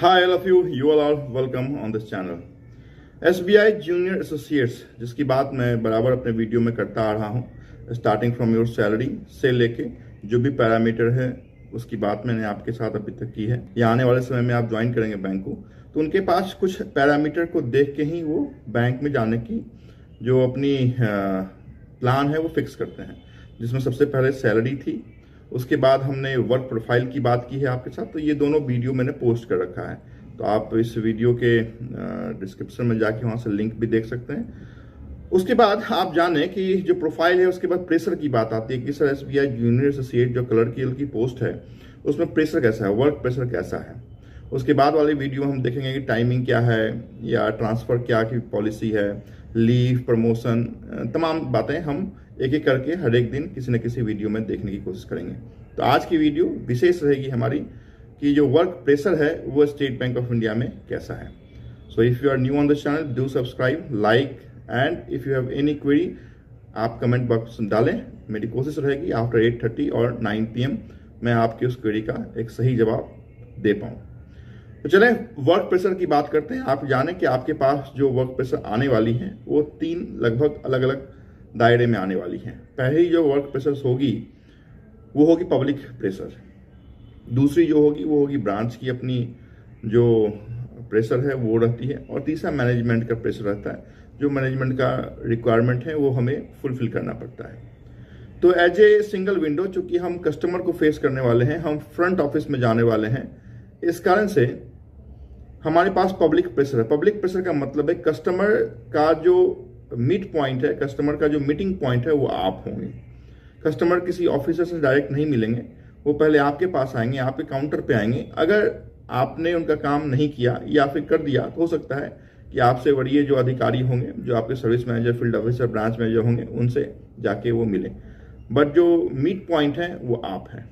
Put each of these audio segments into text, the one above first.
Hi all of you, you all are welcome on this channel. SBI junior associates जिसकी बात मैं बराबर अपने वीडियो में करता आ रहा हूँ, स्टार्टिंग फ्रॉम योर सैलरी से लेके जो भी पैरामीटर है उसकी बात मैंने आपके साथ अभी तक की है। या आने वाले समय में आप ज्वाइन करेंगे बैंक को तो उनके पास कुछ पैरामीटर को देख के ही वो बैंक में जाने की जो अपनी प्लान है वो फिक्स करते हैं, जिसमें सबसे पहले सैलरी थी, उसके बाद हमने वर्क प्रोफाइल की बात की है आपके साथ। तो ये दोनों वीडियो मैंने पोस्ट कर रखा है, तो आप इस वीडियो के डिस्क्रिप्शन में जाके वहाँ से लिंक भी देख सकते हैं। उसके बाद आप जाने कि जो प्रोफाइल है उसके बाद प्रेशर की बात आती है कि सर SBI जूनियर एसोसिएट जो क्लर्कियल की पोस्ट है उसमें प्रेशर कैसा है, वर्क प्रेशर कैसा है। उसके बाद वाले वीडियो हम देखेंगे कि टाइमिंग क्या है या ट्रांसफ़र क्या की पॉलिसी है, लीव, प्रमोशन, तमाम बातें हम एक एक करके हर एक दिन किसी न किसी वीडियो में देखने की कोशिश करेंगे। तो आज की वीडियो विशेष रहेगी हमारी कि जो वर्क प्रेशर है वो स्टेट बैंक ऑफ इंडिया में कैसा है। So if you are new on the channel, do subscribe, like and if you have any query आप कमेंट बॉक्स में डालें। मेरी कोशिश रहेगी आफ्टर 8:30 और 9 PM मैं आपकी उस क्वेरी का एक सही जवाब दे पाऊँ। तो चलें वर्क प्रेशर की बात करते हैं। आप जानें कि आपके पास जो वर्क प्रेशर आने वाली है वो 3 लगभग अलग अलग दायरे में आने वाली है। पहली जो वर्क प्रेशर होगी वो होगी पब्लिक प्रेशर, दूसरी जो होगी वो होगी ब्रांच की अपनी जो प्रेशर है वो रहती है, और तीसरा मैनेजमेंट का प्रेशर रहता है जो मैनेजमेंट का रिक्वायरमेंट है वो हमें फुलफिल करना पड़ता है। तो एज ए सिंगल विंडो चूंकि हम कस्टमर को फेस करने वाले हैं, हम फ्रंट ऑफिस में जाने वाले हैं, इस कारण से हमारे पास पब्लिक प्रेशर है। पब्लिक प्रेशर का मतलब है कस्टमर का जो मीट पॉइंट है, कस्टमर का जो मीटिंग पॉइंट है वो आप होंगे। कस्टमर किसी ऑफिसर से डायरेक्ट नहीं मिलेंगे, वो पहले आपके पास आएंगे, आपके काउंटर पे आएंगे। अगर आपने उनका काम नहीं किया या फिर कर दिया तो हो सकता है कि आपसे वरीय जो अधिकारी होंगे, जो आपके service manager, field officer, branch manager होंगे, उनसे जाके वो मिले, बट जो मीट पॉइंट है वो आप हैं।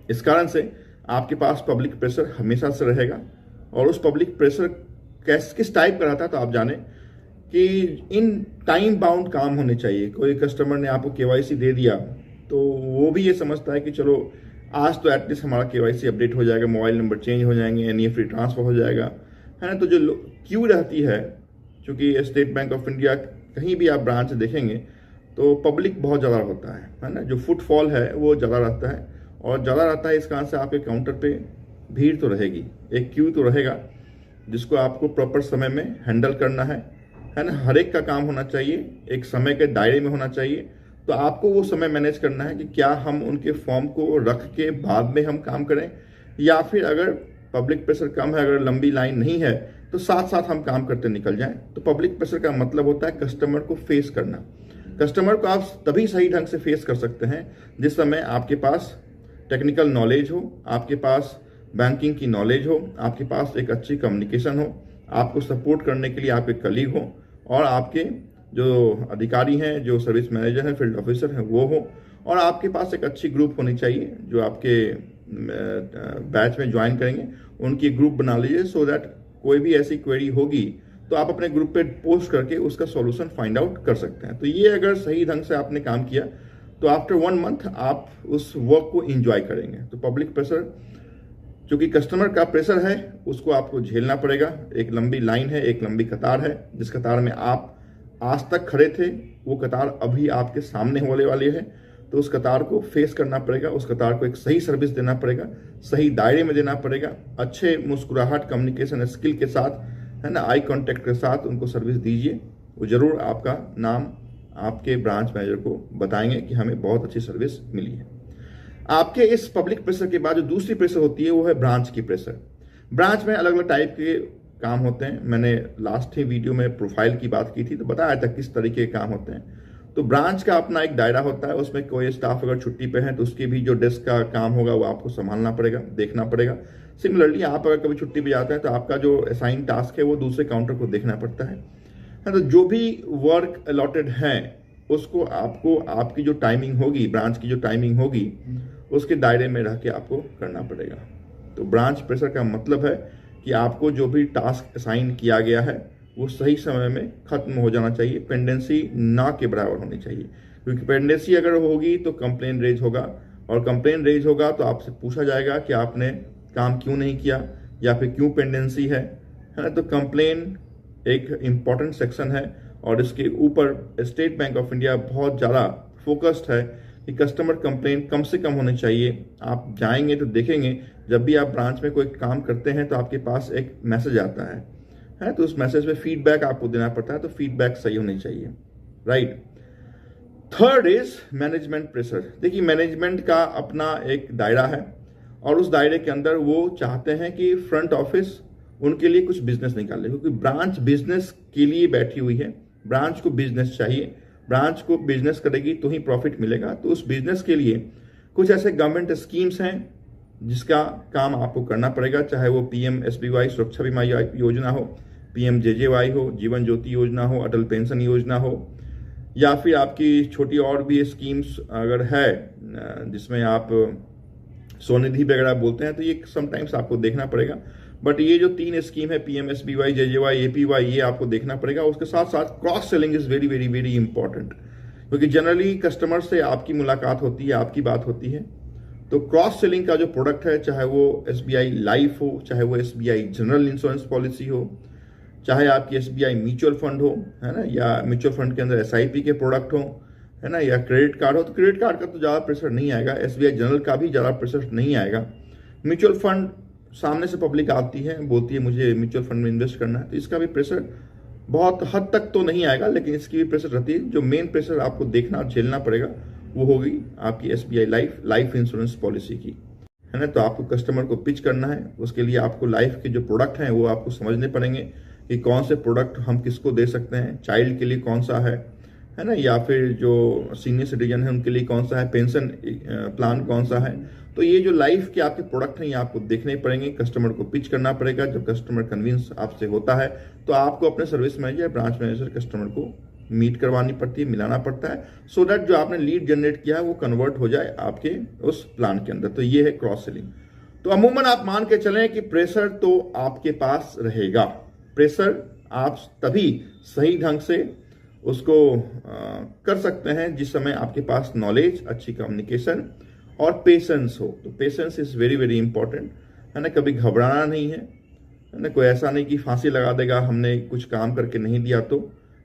इस कारण से आपके पास पब्लिक प्रेशर हमेशा से रहेगा। और उस पब्लिक प्रेशर किस टाइप का रहता है तो आप जाने कि इन टाइम बाउंड काम होने चाहिए। कोई कस्टमर ने आपको KYC दे दिया तो वो भी ये समझता है कि चलो आज तो एटलीस्ट हमारा KYC अपडेट हो जाएगा, मोबाइल नंबर चेंज हो जाएंगे, NEFT ट्रांसफर हो जाएगा, है ना। तो जो क्यू रहती है, क्योंकि स्टेट बैंक ऑफ इंडिया कहीं भी आप ब्रांच देखेंगे तो पब्लिक बहुत ज़्यादा होता है ना। जो फुटफॉल है वो ज़्यादा रहता है, और ज़्यादा रहता है इस कारण से आपके काउंटर पे भीड़ तो रहेगी, एक क्यू तो रहेगा जिसको आपको प्रॉपर समय में हैंडल करना है ना। हर एक का काम होना चाहिए, एक समय के दायरे में होना चाहिए। तो आपको वो समय मैनेज करना है कि क्या हम उनके फॉर्म को रख के बाद में हम काम करें, या फिर अगर पब्लिक प्रेशर कम है, अगर लंबी लाइन नहीं है तो साथ साथ हम काम करते निकल जाएं। तो पब्लिक प्रेशर का मतलब होता है कस्टमर को फेस करना। कस्टमर को आप तभी सही ढंग से फेस कर सकते हैं जिस समय आपके पास टेक्निकल नॉलेज हो, आपके पास बैंकिंग की नॉलेज हो, आपके पास एक अच्छी कम्युनिकेशन हो, आपको सपोर्ट करने के लिए आपके कलीग हो, और आपके जो अधिकारी हैं, जो सर्विस मैनेजर हैं, फील्ड ऑफिसर हैं वो हो, और आपके पास एक अच्छी ग्रुप होनी चाहिए जो आपके बैच में ज्वाइन करेंगे, उनकी ग्रुप बना लीजिए, सो दैट कोई भी ऐसी क्वेरी होगी तो आप अपने ग्रुप पे पोस्ट करके उसका सॉल्यूशन फाइंड आउट कर सकते हैं। तो ये अगर सही ढंग से आपने काम किया तो आफ्टर 1 मंथ आप उस वर्क को एंजॉय करेंगे। तो पब्लिक प्रेशर क्योंकि कस्टमर का प्रेशर है उसको आपको झेलना पड़ेगा। एक लंबी लाइन है, एक लंबी कतार है, जिस कतार में आप आज तक खड़े थे वो कतार अभी आपके सामने होने वाली है। तो उस कतार को फेस करना पड़ेगा, उस कतार को एक सही सर्विस देना पड़ेगा, सही दायरे में देना पड़ेगा, अच्छे मुस्कुराहट, कम्युनिकेशन स्किल के साथ, है ना, आई कॉन्टेक्ट के साथ उनको सर्विस दीजिए। वो जरूर आपका नाम आपके ब्रांच मैनेजर को बताएंगे कि हमें बहुत अच्छी सर्विस मिली है। आपके इस पब्लिक प्रेशर के बाद जो दूसरी प्रेशर होती है वो है ब्रांच की प्रेशर। ब्रांच में अलग अलग टाइप के काम होते हैं। मैंने लास्ट ही वीडियो में प्रोफाइल की बात की थी तो बताया था किस तरीके के काम होते हैं। तो ब्रांच का अपना एक दायरा होता है, उसमें कोई स्टाफ अगर छुट्टी पे है तो उसकी भी जो डेस्क का काम होगा वो आपको संभालना पड़ेगा, देखना पड़ेगा। सिमिलरली आप अगर कभी छुट्टी पे जाते हैं तो आपका जो असाइन टास्क है वो दूसरे काउंटर को देखना पड़ता है। तो जो भी वर्क अलॉटेड है उसको आपको, आपकी जो टाइमिंग होगी, ब्रांच की जो टाइमिंग होगी उसके दायरे में रह के आपको करना पड़ेगा। तो ब्रांच प्रेशर का मतलब है कि आपको जो भी टास्क असाइन किया गया है वो सही समय में खत्म हो जाना चाहिए, पेंडेंसी ना के बराबर होनी चाहिए। क्योंकि पेंडेंसी अगर होगी तो कंप्लेन रेज होगा, और कंप्लेन रेज होगा तो आपसे पूछा जाएगा कि आपने काम क्यों नहीं किया, या फिर क्यों पेंडेंसी है ना। तो कंप्लेन एक इम्पॉर्टेंट सेक्शन है और इसके ऊपर स्टेट बैंक ऑफ इंडिया बहुत ज़्यादा फोकस्ड है कि कस्टमर कंप्लेन कम से कम होने चाहिए। आप जाएंगे तो देखेंगे जब भी आप ब्रांच में कोई काम करते हैं तो आपके पास एक मैसेज आता है तो उस मैसेज में फीडबैक आपको देना पड़ता है, तो फीडबैक सही होनी चाहिए, right. Third is management pressure. देखिए मैनेजमेंट का अपना एक दायरा है और उस दायरे के अंदर वो चाहते हैं कि फ्रंट ऑफिस उनके लिए कुछ बिजनेस निकाले, क्योंकि ब्रांच बिजनेस के लिए बैठी हुई है। ब्रांच को बिजनेस चाहिए, ब्रांच को बिजनेस करेगी तो ही प्रॉफिट मिलेगा। तो उस बिजनेस के लिए कुछ ऐसे गवर्नमेंट स्कीम्स हैं जिसका काम आपको करना पड़ेगा, चाहे वो PMSBY सुरक्षा बीमा योजना हो, PMJJY हो, जीवन ज्योति योजना हो, अटल पेंशन योजना हो, या फिर आपकी छोटी और भी स्कीम्स अगर है जिसमें आप स्वनिधि वगैरह बोलते हैं, तो ये समटाइम्स आपको देखना पड़ेगा। बट ये जो 3 स्कीम है PMSBY, JJY, APY, ये आपको देखना पड़ेगा। उसके साथ साथ cross selling is very very very important, क्योंकि जनरली कस्टमर से आपकी मुलाकात होती है, आपकी बात होती है। तो क्रॉस सेलिंग का जो प्रोडक्ट है, चाहे वो SBI लाइफ हो, चाहे वो SBI जनरल इंश्योरेंस पॉलिसी हो, चाहे आपकी SBI म्यूचुअल फंड हो, है ना, या म्यूचुअल फंड के अंदर SIP के प्रोडक्ट हो, है ना, या क्रेडिट कार्ड हो, तो क्रेडिट कार्ड का तो ज़्यादा प्रेशर नहीं आएगा, SBI जनरल का भी ज़्यादा प्रेशर नहीं आएगा। म्यूचुअल फंड सामने से पब्लिक आती है, बोलती है मुझे म्यूचुअल फंड में इन्वेस्ट करना है, तो इसका भी प्रेशर बहुत हद तक तो नहीं आएगा, लेकिन इसकी भी प्रेशर रहती है। जो मेन प्रेशर आपको देखना झेलना पड़ेगा वो होगी आपकी SBI लाइफ इंश्योरेंस पॉलिसी की, है ना। तो आपको कस्टमर को पिच करना है, उसके लिए आपको लाइफ के जो प्रोडक्ट हैं वो आपको समझने पड़ेंगे कि कौन से प्रोडक्ट हम किसको दे सकते हैं। चाइल्ड के लिए कौन सा है ना, या फिर जो सीनियर सिटीजन है उनके लिए कौन सा है, पेंशन प्लान कौन सा है। तो ये जो लाइफ के आपके प्रोडक्ट हैं ये आपको देखने पड़ेंगे, कस्टमर को पिच करना पड़ेगा। जब कस्टमर कन्विंस आपसे होता है तो आपको अपने service manager, branch manager customer को मीट करवानी पड़ती है, मिलाना पड़ता है, सो दैट जो आपने लीड जनरेट किया है वो कन्वर्ट हो जाए आपके उस प्लान के अंदर। तो ये है क्रॉस सेलिंग। तो अमूमन आप मान के चलें कि प्रेशर तो आपके पास रहेगा। प्रेशर आप तभी सही ढंग से उसको कर सकते हैं जिस समय आपके पास नॉलेज, अच्छी कम्युनिकेशन और पेशेंस हो। तो patience is very very important, है ना। कभी घबराना नहीं है ना, कोई ऐसा नहीं कि फांसी लगा देगा हमने कुछ काम करके नहीं दिया तो,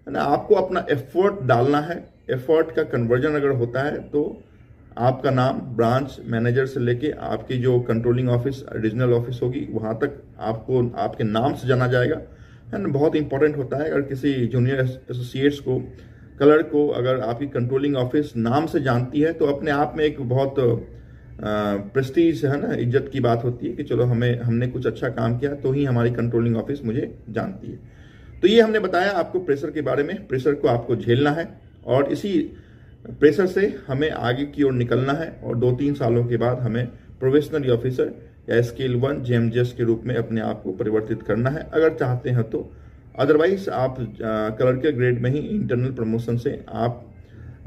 है ना। आपको अपना एफर्ट डालना है, एफर्ट का कन्वर्जन अगर होता है तो आपका नाम ब्रांच मैनेजर से लेके आपकी जो कंट्रोलिंग ऑफिस, रीजनल ऑफिस होगी, वहां तक आपको आपके नाम से जाना जाएगा, है ना। बहुत इंपॉर्टेंट होता है अगर किसी जूनियर एसोसिएट्स को, कलर को अगर आपकी कंट्रोलिंग ऑफिस नाम से जानती है तो अपने आप में एक बहुत प्रेस्टीज, है ना, इज्जत की बात होती है कि चलो हमने कुछ अच्छा काम किया तो ही हमारी कंट्रोलिंग ऑफिस मुझे जानती है। तो ये हमने बताया आपको प्रेशर के बारे में। प्रेशर को आपको झेलना है और इसी प्रेशर से हमें आगे की ओर निकलना है और 2-3 सालों के बाद हमें प्रोबेशनरी ऑफिसर या स्केल 1 JMJS के रूप में अपने आप को परिवर्तित करना है अगर चाहते हैं तो। अदरवाइज आप कलर के ग्रेड में ही इंटरनल प्रमोशन से आप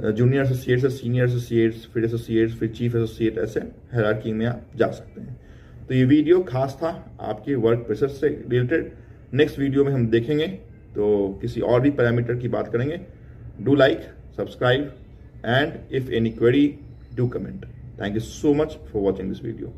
जूनियर एसोसिएट से सीनियर एसोसिएट्स, फिर एसोसिएट्स, फिर चीफ एसोसिएट, ऐसे हायरार्की में आप जा सकते हैं। तो ये वीडियो खास था आपके वर्क प्रेशर से रिलेटेड। नेक्स्ट वीडियो में हम देखेंगे तो किसी और भी पैरामीटर की बात करेंगे। Do like, subscribe, and if any query, do comment. Thank you so much for watching this video.